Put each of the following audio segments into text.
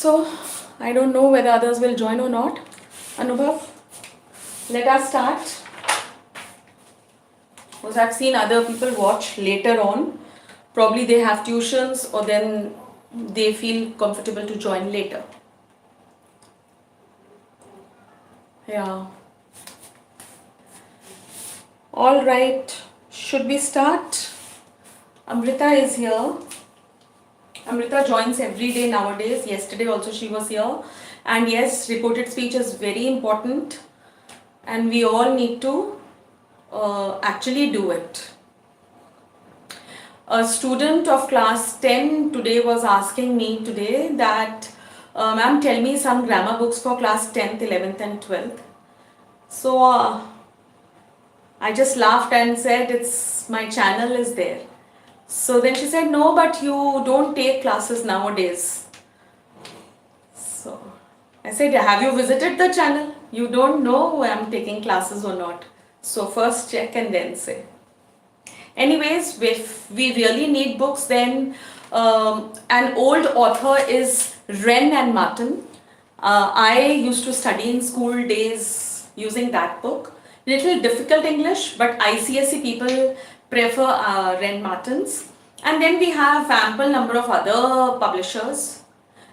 So, I don't know whether others will join or not. Anubhav, let us start. Because I've seen other people watch later on. Probably they have tuitions or then they feel comfortable to join later. Yeah. All right. Should we start? Amrita is here. Amrita joins every day nowadays. Yesterday also she was here. And yes, reported speech is very important. And we all need to actually do it. A student of class 10 today was asking me today that, ma'am, tell me some grammar books for class 10th, 11th and 12th. So I just laughed and said, it's my channel is there. So then she said, no, but you don't take classes nowadays. So I said, have you visited the channel? You don't know I'm taking classes or not. So first check and then say. Anyways, if we really need books, then an old author is Wren and Martin. I used to study in school days using that book. Little difficult English, but ICSE people prefer Wren Martin's. And then we have ample number of other publishers.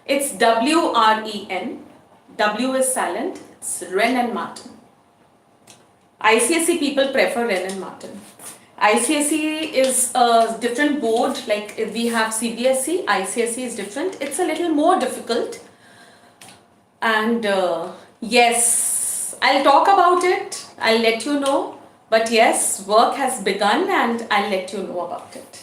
It's WREN. W is silent. It's Wren and Martin. ICSE people prefer Wren and Martin. ICSE is a different board, like if we have CBSE, ICSE is different. It's a little more difficult. And yes, I'll talk about it. I'll let you know. But yes, work has begun and I'll let you know about it.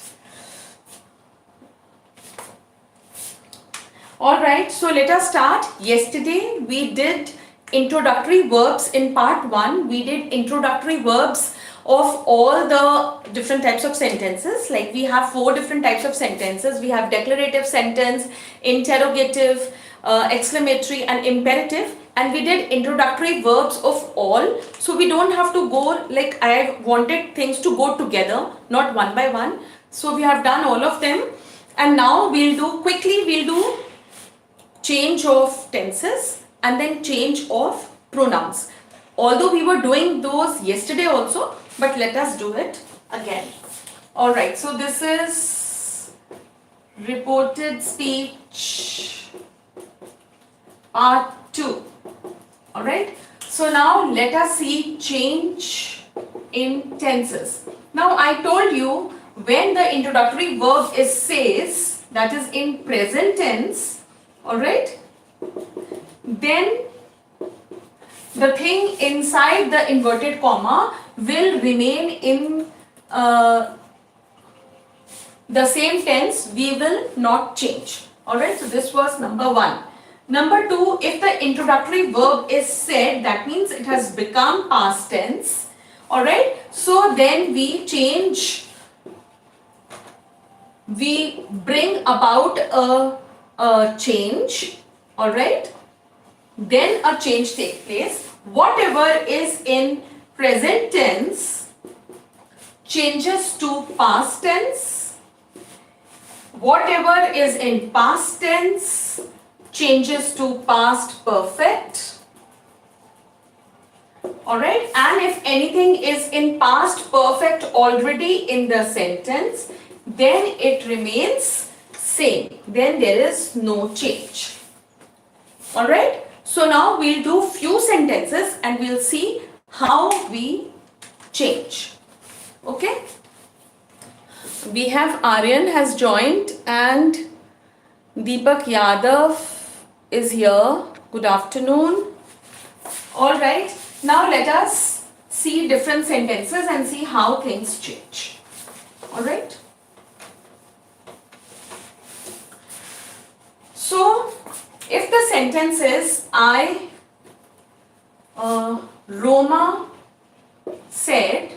Alright, so let us start. Yesterday we did introductory verbs in part 1. We did introductory verbs of all the different types of sentences. Like we have 4 different types of sentences. We have declarative sentence, interrogative, exclamatory and imperative. And we did introductory verbs of all. So we don't have to go, like I wanted things to go together, not one by one. So we have done all of them. And now we'll do change of tenses and then change of pronouns. Although we were doing those yesterday also, but let us do it again. Alright, so this is reported speech part 2. Alright, so now let us see change in tenses. Now I told you when the introductory verb is says, that is in present tense, alright, then the thing inside the inverted comma will remain in the same tense. We will not change. Alright, so this was number 1. Number 2, if the introductory verb is said, that means it has become past tense. Alright, so then we change, we bring about a change. Alright, then a change takes place. Whatever is in present tense changes to past tense. Whatever is in past tense changes to past perfect. Alright, and if anything is in past perfect already in the sentence, then it remains same. Then there is no change. Alright. So now we'll do few sentences and we'll see how we change. Okay. We have Aryan has joined and Deepak Yadav is here. Good afternoon. Alright. Now let us see different sentences and see how things change. Alright. So if the sentence is Roma said,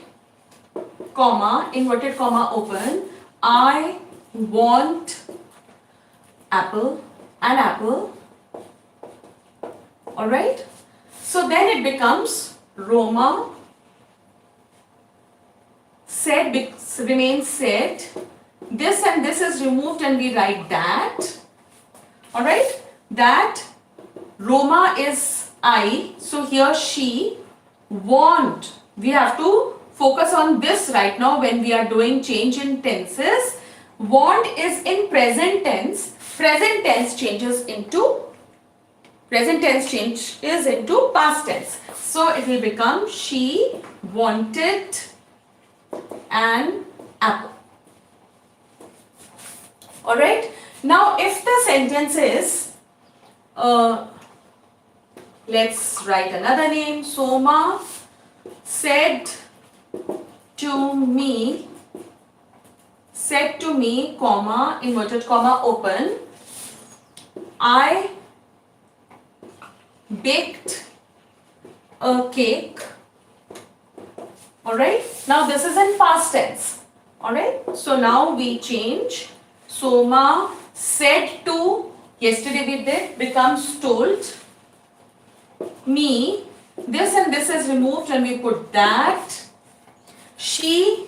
comma, inverted comma open, I want apple, an apple. Alright. So then it becomes Roma said remains said. This and this is removed and we write that. Alright. that Roma is I, so here she want. We have to focus on this right now when we are doing change in tenses. Want is in present tense. Present tense changes into past tense. So it will become she wanted an apple. Alright. Now if the sentence is let's write another name. Soma said to me, comma, inverted comma, open, I baked a cake. Alright, now this is in past tense. Alright, so now we change. Soma said to, yesterday we did, becomes told me. This and this is removed and we put that. She,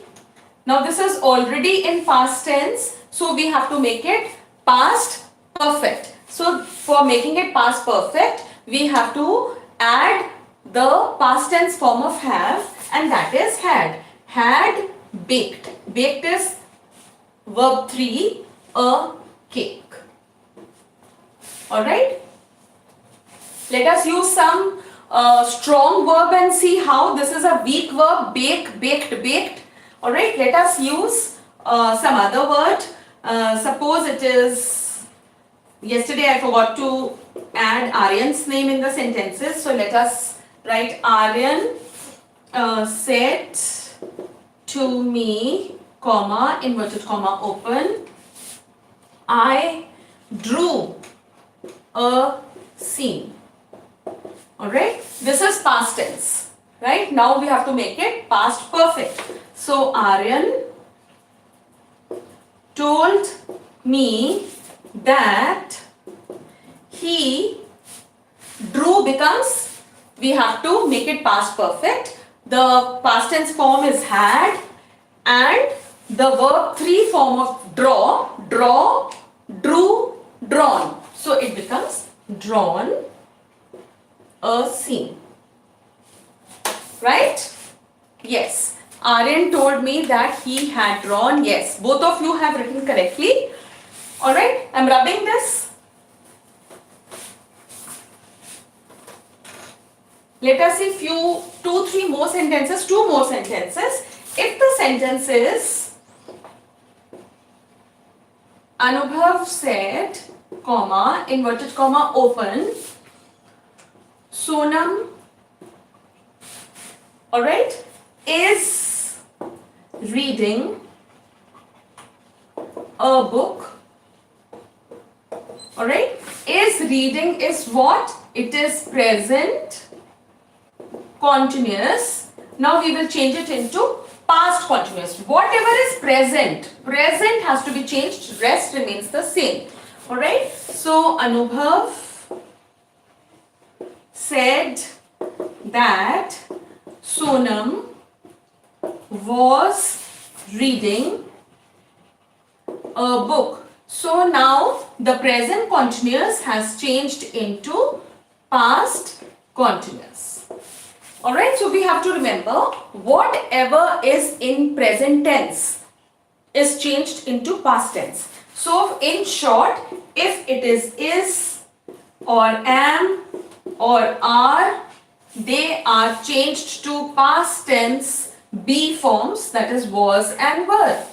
now this is already in past tense, so we have to make it past perfect. So for making it past perfect, we have to add the past tense form of have, and that is had. Had baked. Baked is verb 3, a cake. Alright? Let us use some strong verb and see how this is a weak verb. Bake, baked, baked. Alright, let us use some other word. Suppose it is, yesterday I forgot to add Aryan's name in the sentences. So let us write Aryan said to me, comma, inverted comma, open, I drew a scene. Alright, this is past tense. Right, now we have to make it past perfect. So Aryan told me that he drew becomes, we have to make it past perfect. The past tense form is had, and the verb 3 form of draw, drew, drawn. So it becomes drawn a scene. Right? Yes. Aryan told me that he had drawn. Yes. Both of you have written correctly. Alright. I'm rubbing this. Let us see two more sentences. If the sentence is Anubhav said, comma, inverted comma, open, Sonam, alright, is reading a book. Alright, is reading is what? It is present continuous. Now we will change it into past continuous. Whatever is present has to be changed, rest remains the same. Alright, so Anubhav said that Sonam was reading a book. So now the present continuous has changed into past continuous. Alright, so we have to remember whatever is in present tense is changed into past tense. So in short, if it is or am or are, they are changed to past tense be forms, that is was and were.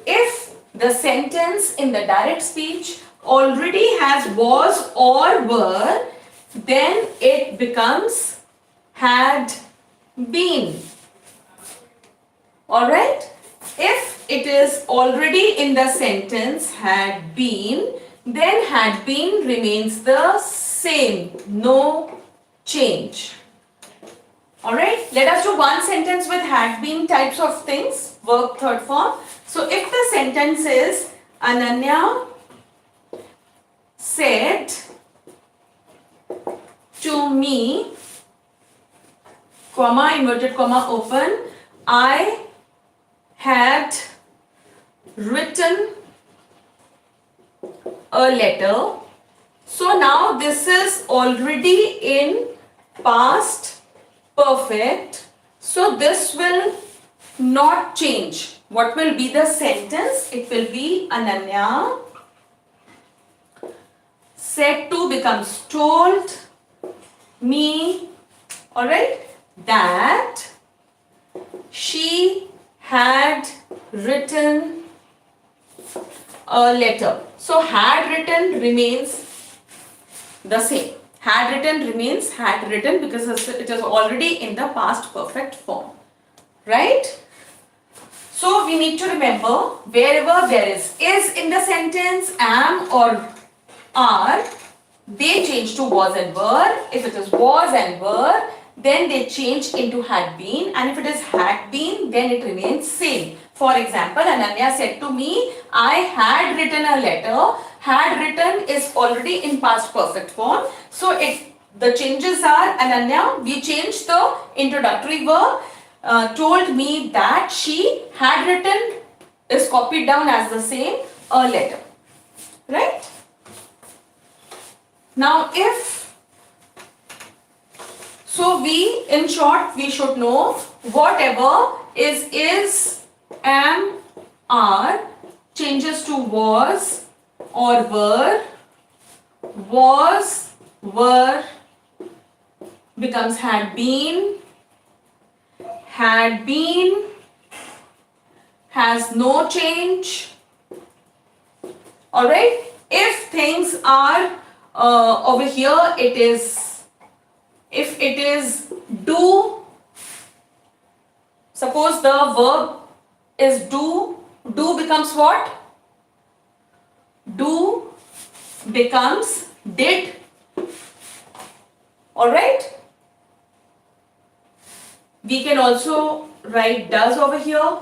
If the sentence in the direct speech already has was or were, then it becomes had been. Alright? If it is already in the sentence had been, then had been remains the same, no change. Alright, let us do one sentence with had been types of things, verb third form. So if the sentence is Ananya said to me, comma, inverted comma, open, I had written a letter So now this is already in past perfect. So this will not change. What will be the sentence? It will be Ananya said to becomes told me, alright, that she had written a letter. So had written remains the same. Had written remains had written because it is already in the past perfect form. Right? So we need to remember wherever there is in the sentence, am or are, they change to was and were. If it is was and were, then they change into had been, and if it is had been, then it remains same. For example, Ananya said to me, I had written a letter. Had written is already in past perfect form. So the changes are, Ananya, we changed the introductory verb. Told me that she had written is copied down as the same, a letter. Right? Now so in short, we should know whatever is, am, are changes to was or were, was, were becomes had been has no change. Alright, if things are over here, if it is do, suppose the verb is do becomes what? Do becomes did. Alright, we can also write does over here.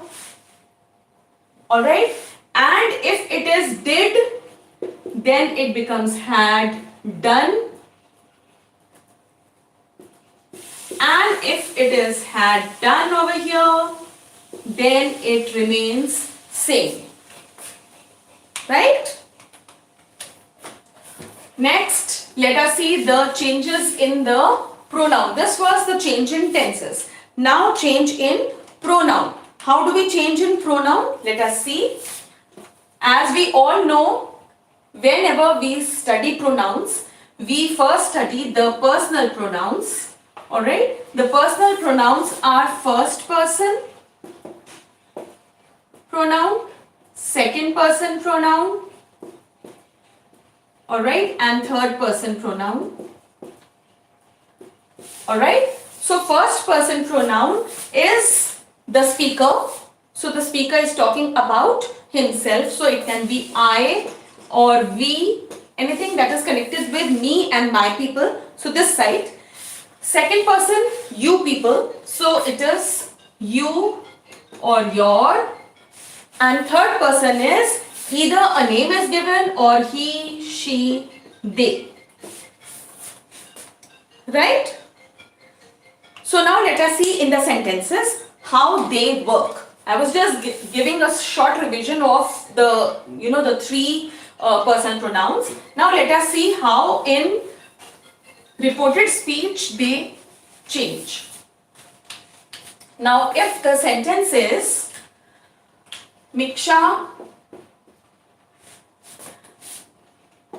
Alright, and if it is did, then it becomes had done, and if it is had done over here, then it remains same. Right? Next, let us see the changes in the pronoun. This was the change in tenses. Now change in pronoun. How do we change in pronoun? Let us see. As we all know, whenever we study pronouns, we first study the personal pronouns. Alright, the personal pronouns are first person pronoun, second person pronoun, alright, and third person pronoun. Alright, so first person pronoun is the speaker. So the speaker is talking about himself. So it can be I or we, anything that is connected with me and my people. So this side. Second person, you people. So it is you or your. And third person is either a name is given or he, she, they. Right? So now let us see in the sentences how they work. I was just giving a short revision of the, the three person pronouns. Now let us see how in reported speech they change. Now if the sentence is Miksha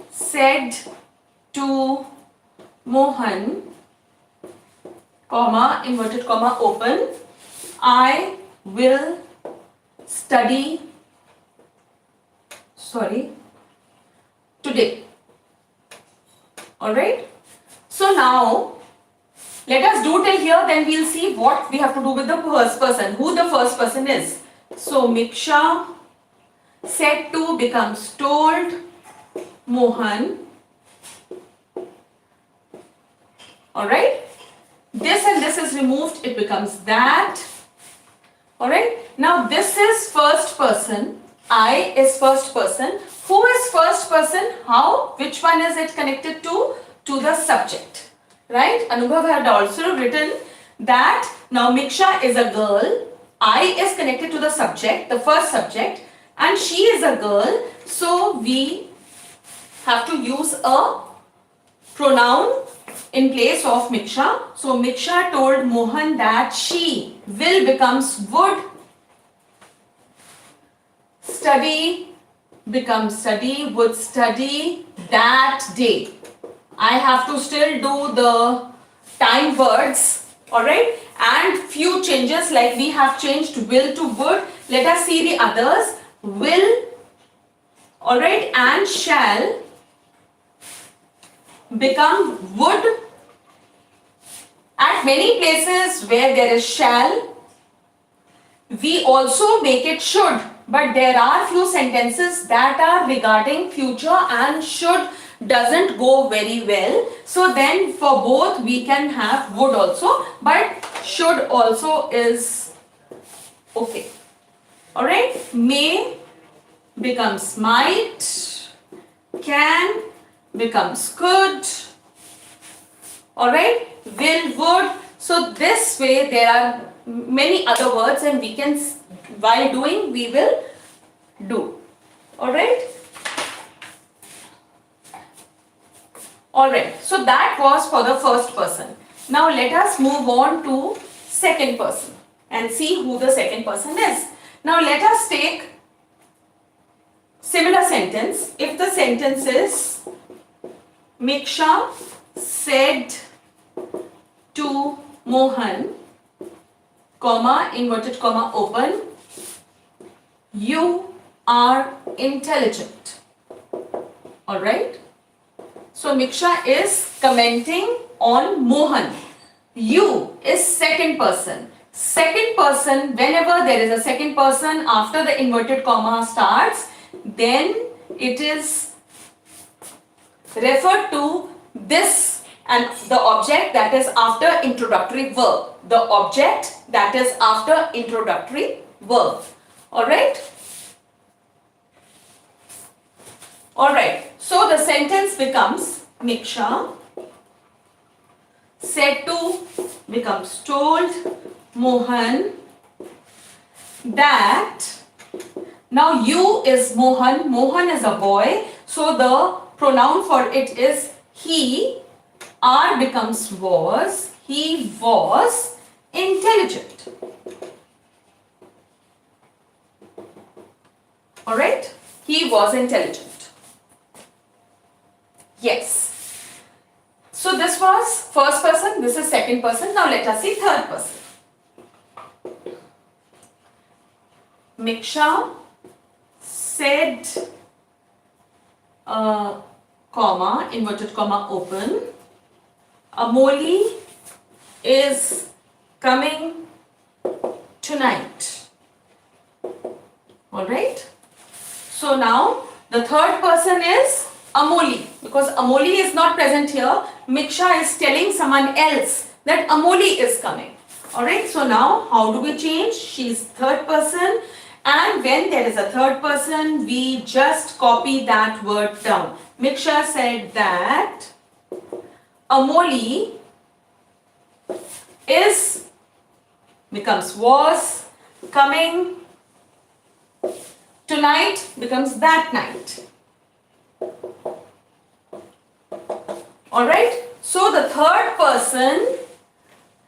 said to Mohan, comma, inverted comma, open, I will study, today. Alright? So now, let us do till here, then we'll see what we have to do with the first person, who the first person is. So, Miksha said to becomes told Mohan. Alright? This and this is removed, it becomes that. Alright? Now, this is first person. I is first person. Who is first person? How? Which one is it connected to? To the subject. Right? Anubhav had also written that now Miksha is a girl. I is connected to the subject, the first subject, and she is a girl. So we have to use a pronoun in place of Miksha. So Miksha told Mohan that she will becomes would, study becomes study, would study that day. I have to still do the time words, alright, and few changes like we have changed will to would. Let us see the others. Will, alright, and shall become would. At many places where there is shall, we also make it should, but there are few sentences that are regarding future and should doesn't go very well. So then for both we can have would also, but should also is okay. Alright, may becomes might, can becomes could, alright, will, would. So this way there are many other words and we can, while doing, we will do. Alright. Alright, so that was for the first person. Now let us move on to second person and see who the second person is. Now let us take similar sentence. If the sentence is Miksha said to Mohan, comma, inverted comma, open, you are intelligent. Alright. So Miksha is commenting on Mohan. You is second person. Second person, whenever there is a second person after the inverted comma starts, then it is referred to this and the object that is after introductory verb. The object that is after introductory verb. Alright? Alright. So the sentence becomes Miksha said to becomes told Mohan that, now you is Mohan, Mohan is a boy, so the pronoun for it is he, are becomes was, he was intelligent. Alright, he was intelligent. Yes. So this was first person, this is second person. Now let us see third person. Miksha said, comma, inverted comma, open, Amoli is coming tonight. Alright. So now the third person is Amoli, because Amoli is not present here. Miksha is telling someone else that Amoli is coming. Alright, so now how do we change? She is third person, and when there is a third person, we just copy that word down. Miksha said that Amoli is becomes was, coming tonight becomes that night. Alright, so the third person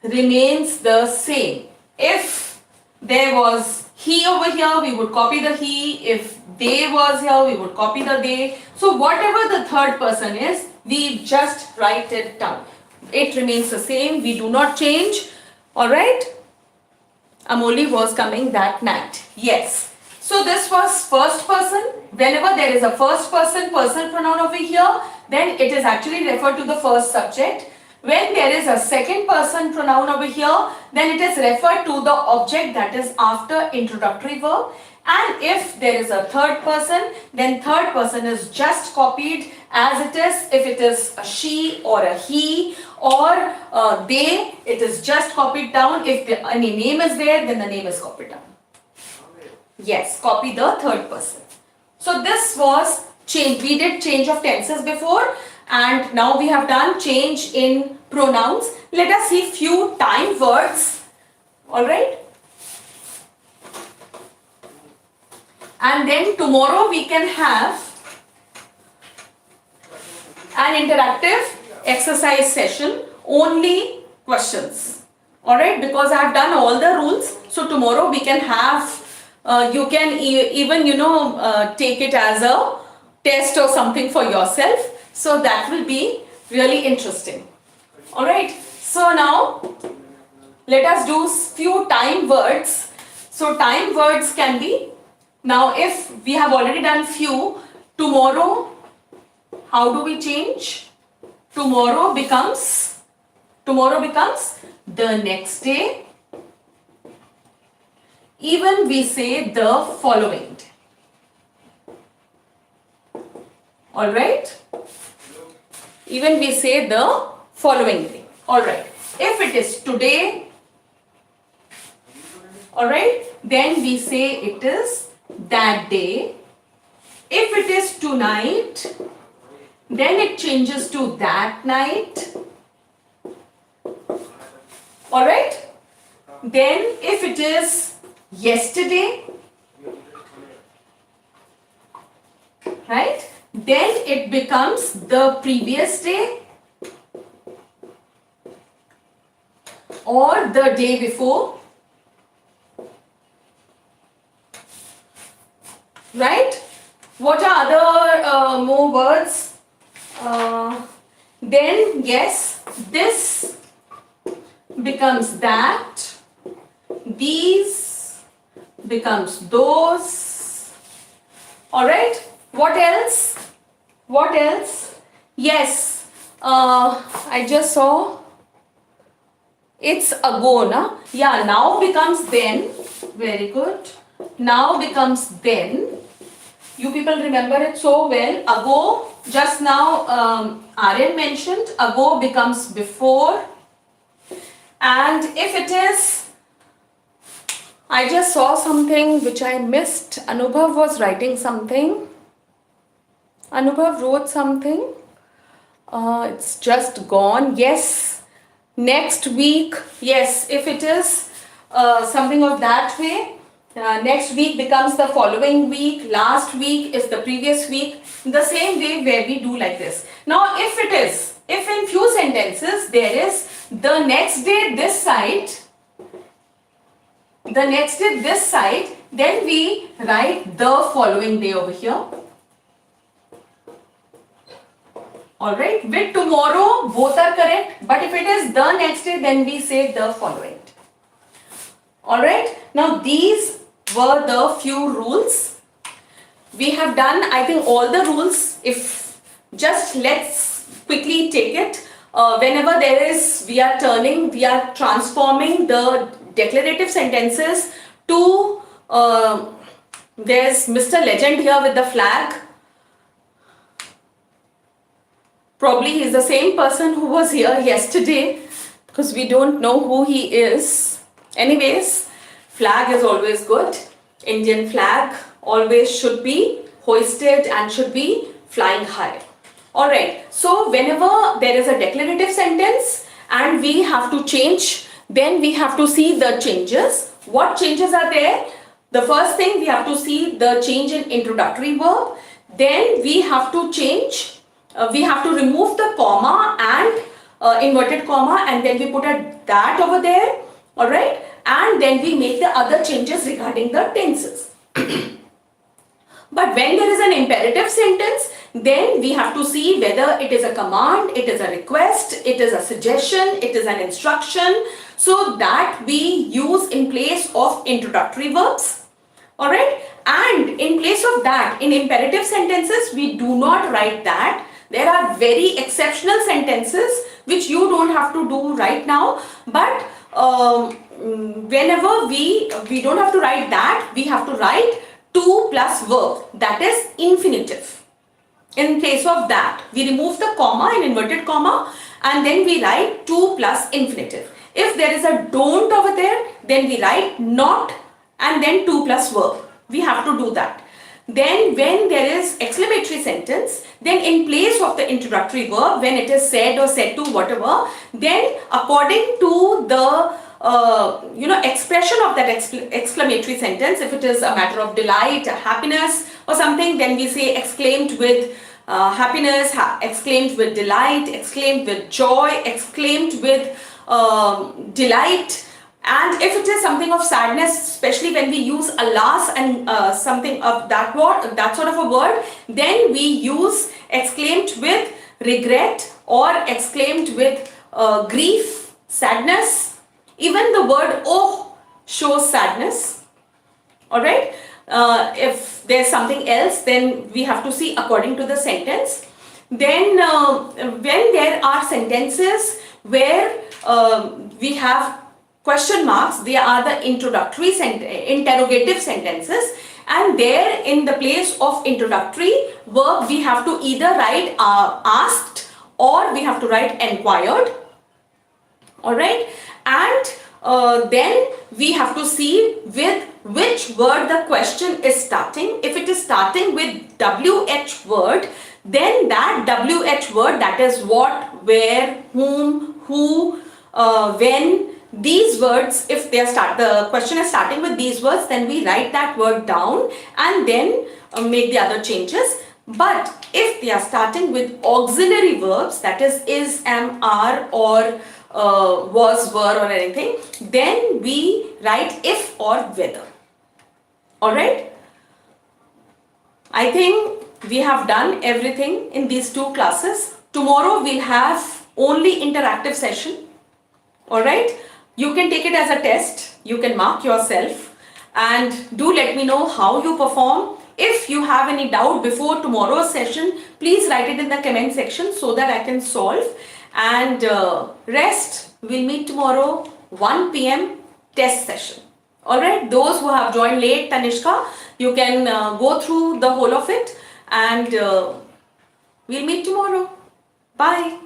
remains the same. If there was he over here, we would copy the he. If they was here, we would copy the they. So whatever the third person is, we just write it down. It remains the same, we do not change. Alright, Amoli was coming that night. Yes. So this was first person. Whenever there is a first person personal pronoun over here, then it is actually referred to the first subject. When there is a second person pronoun over here, then it is referred to the object that is after introductory verb. And if there is a third person, then third person is just copied as it is. If it is a she or a he or they, it is just copied down. If any name is there, then the name is copied down. Yes, copy the third person. So this was change. We did change of tenses before, and now we have done change in pronouns. Let us see few time words. Alright. And then tomorrow we can have an interactive exercise session, only questions. Alright, because I have done all the rules, so tomorrow we can have, you can even, take it as a test or something for yourself. So that will be really interesting. Alright, so now let us do few time words. So time words can be, now if we have already done few, tomorrow, how do we change? Tomorrow becomes the next day. Even we say the following day. Alright? Even we say the following day. Alright. If it is today, alright, then we say it is that day. If it is tonight, then it changes to that night. Alright? Then if it is yesterday, right, then it becomes the previous day or the day before. Right? What are other more words? Then yes, this becomes that, these becomes those. Alright, what else? What else? Yes, I just saw it's ago, na? Yeah, now becomes then. Very good. Now becomes then. You people remember it so well. Ago, just now Aryan mentioned, ago becomes before. And if it is, I just saw something which I missed. Anubhav was writing something. Anubhav wrote something. It's just gone. Yes, next week. Yes, if it is something of that way, next week becomes the following week. Last week is the previous week. The same way where we do like this. Now, if in few sentences there is the next day this side, then we write the following day over here. Alright, with tomorrow both are correct, but if it is the next day, then we say the following day. Alright, now these were the few rules. We have done, I think, all the rules. If just let's quickly take it. Whenever there is, we are transforming the declarative sentences to, there's Mr. Legend here with the flag. Probably he's the same person who was here yesterday, because we don't know who he is. Anyways, flag is always good. Indian flag always should be hoisted and should be flying high. Alright, so whenever there is a declarative sentence and we have to change, then we have to see the changes. What changes are there? The first thing, we have to see the change in introductory verb. Then we have to change, we have to remove the comma and inverted comma, and then we put a that over there. Alright, and then we make the other changes regarding the tenses. But when there is an imperative sentence, then we have to see whether it is a command, it is a request, it is a suggestion, it is an instruction. So that we use in place of introductory verbs. Alright, and in place of that, in imperative sentences, we do not write that. There are very exceptional sentences which you don't have to do right now, but whenever we don't have to write that, we have to write to plus verb, that is infinitive. In place of that, we remove the comma and inverted comma, and then we write to plus infinitive. If there is a don't over there, then we write not and then to plus verb. We have to do that. Then when there is exclamatory sentence, then in place of the introductory verb, when it is said or said to whatever, then according to the expression of that exclamatory sentence, if it is a matter of delight, happiness or something, then we say exclaimed with happiness, exclaimed with delight, exclaimed with joy, exclaimed with delight. And if it is something of sadness, especially when we use alas and something of that word, that sort of a word, then we use exclaimed with regret or exclaimed with grief, sadness. Even the word oh shows sadness. Alright? If there's something else, then we have to see according to the sentence. Then when there are sentences where we have question marks, they are the interrogative sentences, and there in the place of introductory verb we have to either write asked or we have to write enquired. Alright, and then we have to see with which word the question is starting. If it is starting with WH word, then that WH word, that is what, where, whom, who, when, these words, if they are the question is starting with these words, then we write that word down and then make the other changes. But if they are starting with auxiliary verbs, that is, am, are, or was, were, or anything, then we write if or whether. Alright? I think we have done everything in these two classes. Tomorrow we'll have only interactive session. Alright? You can take it as a test. You can mark yourself and do let me know how you perform. If you have any doubt before tomorrow's session, please write it in the comment section so that I can solve. And rest, we'll meet tomorrow 1 p.m. test session. Alright, those who have joined late, Tanishka, you can go through the whole of it, and we'll meet tomorrow. Bye.